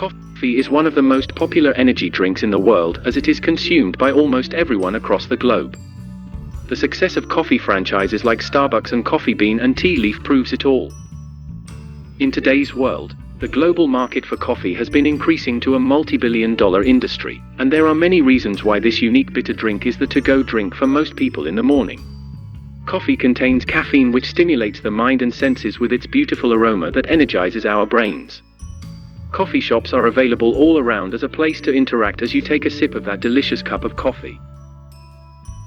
Coffee is one of the most popular energy drinks in the world as it is consumed by almost everyone across the globe. The success of coffee franchises like Starbucks and Coffee Bean and Tea Leaf proves it all. In today's world, the global market for coffee has been increasing to a multi-billion-dollar industry, and there are many reasons why this unique bitter drink is the to-go drink for most people in the morning. Coffee contains caffeine, which stimulates the mind and senses with its beautiful aroma that energizes our brains. Coffee shops are available all around as a place to interact as you take a sip of that delicious cup of coffee.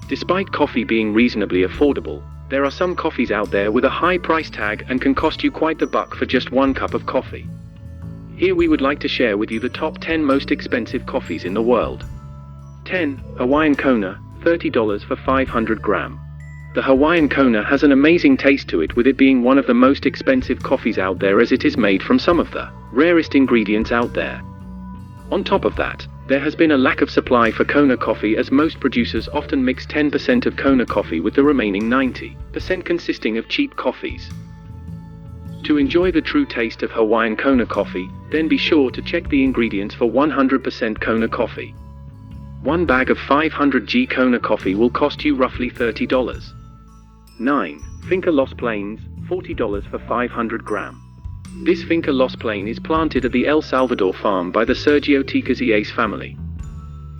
Despite coffee being reasonably affordable, there are some coffees out there with a high price tag and can cost you quite the buck for just one cup of coffee. Here we would like to share with you the top 10 most expensive coffees in the world. 10. Hawaiian Kona, $30 for 500 gram. The Hawaiian Kona has an amazing taste to it, with it being one of the most expensive coffees out there as it is made from some of the rarest ingredients out there. On top of that, there has been a lack of supply for Kona coffee as most producers often mix 10% of Kona coffee with the remaining 90% consisting of cheap coffees. To enjoy the true taste of Hawaiian Kona coffee, then be sure to check the ingredients for 100% Kona coffee. One bag of 500g Kona coffee will cost you roughly $30. 9. Finka Los Plains, $40 for 500 gram. This Finka Los Plain is planted at the El Salvador farm by the Sergio Ticasies family.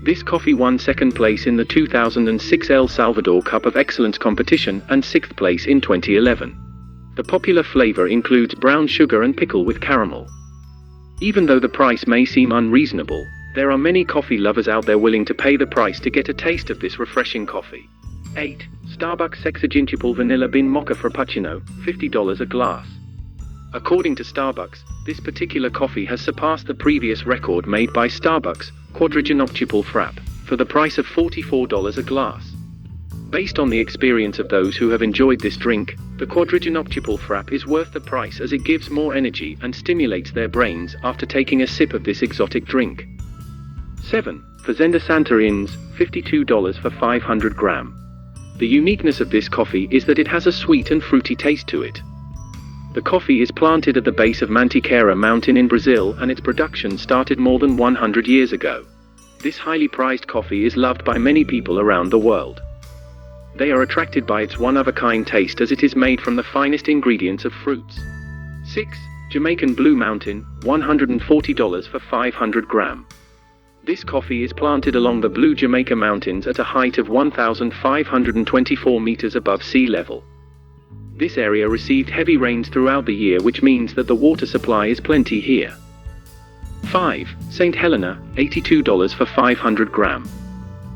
This coffee won second place in the 2006 El Salvador Cup of Excellence competition and sixth place in 2011. The popular flavor includes brown sugar and pickle with caramel. Even though the price may seem unreasonable, there are many coffee lovers out there willing to pay the price to get a taste of this refreshing coffee. 8. Starbucks Sexagintupal Vanilla Bean Mocha Frappuccino, $50 a glass. According to Starbucks, this particular coffee has surpassed the previous record made by Starbucks, Quadriginoctupal Frap, for the price of $44 a glass. Based on the experience of those who have enjoyed this drink, the Quadriginoctupal Frap is worth the price as it gives more energy and stimulates their brains after taking a sip of this exotic drink. 7. Zenda Santa Ynez, $52 for 500 gram. The uniqueness of this coffee is that it has a sweet and fruity taste to it. The coffee is planted at the base of Mantiqueira Mountain in Brazil, and its production started more than 100 years ago. This highly prized coffee is loved by many people around the world. They are attracted by its one-of-a-kind taste as it is made from the finest ingredients of fruits. 6. Jamaican Blue Mountain, $140 for 500 gram. This coffee is planted along the Blue Jamaica Mountains at a height of 1,524 meters above sea level. This area received heavy rains throughout the year, which means that the water supply is plenty here. 5. St. Helena, $82 for 500 gram.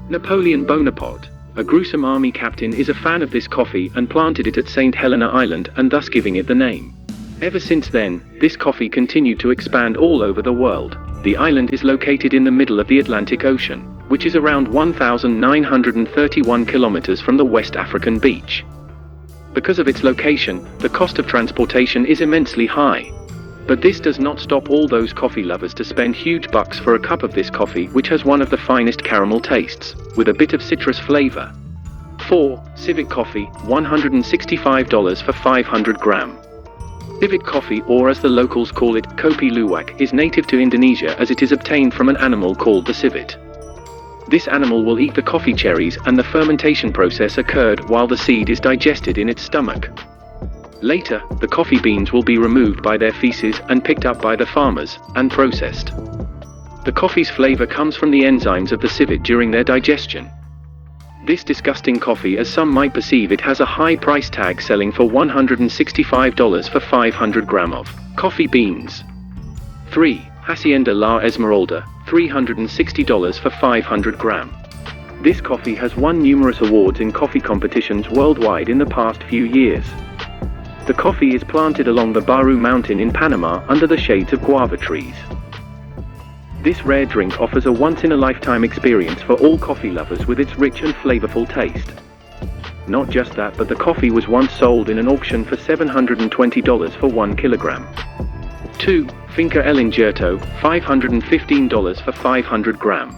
Napoleon Bonaparte, a gruesome army captain, is a fan of this coffee and planted it at St. Helena Island, and thus giving it the name. Ever since then, this coffee continued to expand all over the world. The island is located in the middle of the Atlantic Ocean, which is around 1,931 kilometers from the West African beach. Because of its location, the cost of transportation is immensely high. But this does not stop all those coffee lovers to spend huge bucks for a cup of this coffee, which has one of the finest caramel tastes, with a bit of citrus flavor. 4. Civet Coffee, $165 for 500 gram. Civet coffee, or as the locals call it, kopi luwak, is native to Indonesia as it is obtained from an animal called the civet. This animal will eat the coffee cherries, and the fermentation process occurred while the seed is digested in its stomach. Later, the coffee beans will be removed by their feces and picked up by the farmers, and processed. The coffee's flavor comes from the enzymes of the civet during their digestion. This disgusting coffee, as some might perceive it, has a high price tag, selling for $165 for 500 gram of coffee beans. 3. Hacienda La Esmeralda, $360 for 500 gram. This coffee has won numerous awards in coffee competitions worldwide in the past few years. The coffee is planted along the Baru Mountain in Panama under the shades of guava trees. This rare drink offers a once-in-a-lifetime experience for all coffee lovers with its rich and flavorful taste. Not just that, but the coffee was once sold in an auction for $720 for 1 kilogram. 2. Finka El Ingerto, $515 for 500 gram.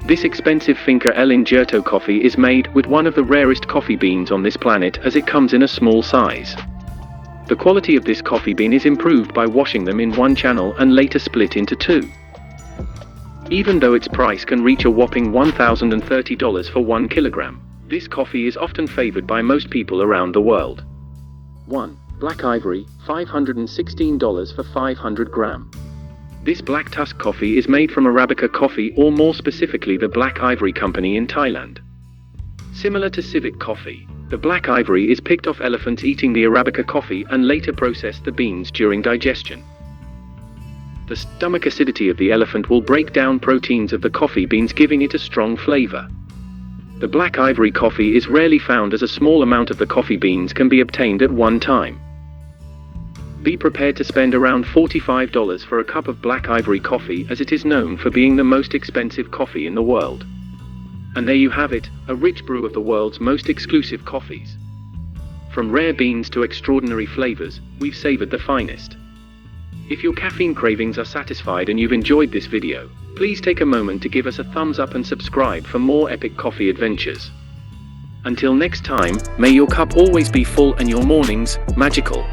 This expensive Finka El Ingerto coffee is made with one of the rarest coffee beans on this planet, as it comes in a small size. The quality of this coffee bean is improved by washing them in one channel and later split into two. Even though its price can reach a whopping $1,030 for 1 kilogram, this coffee is often favored by most people around the world. 1. Black Ivory, $516 for 500 gram. This black tusk coffee is made from Arabica coffee, or more specifically the Black Ivory Company in Thailand. Similar to civet coffee, the Black Ivory is picked off elephants eating the Arabica coffee and later process the beans during digestion. The stomach acidity of the elephant will break down proteins of the coffee beans, giving it a strong flavor. The Black Ivory coffee is rarely found, as a small amount of the coffee beans can be obtained at one time. Be prepared to spend around $45 for a cup of Black Ivory coffee, as it is known for being the most expensive coffee in the world. And there you have it, a rich brew of the world's most exclusive coffees. From rare beans to extraordinary flavors, we've savored the finest. If your caffeine cravings are satisfied and you've enjoyed this video, please take a moment to give us a thumbs up and subscribe for more epic coffee adventures. Until next time, may your cup always be full and your mornings magical.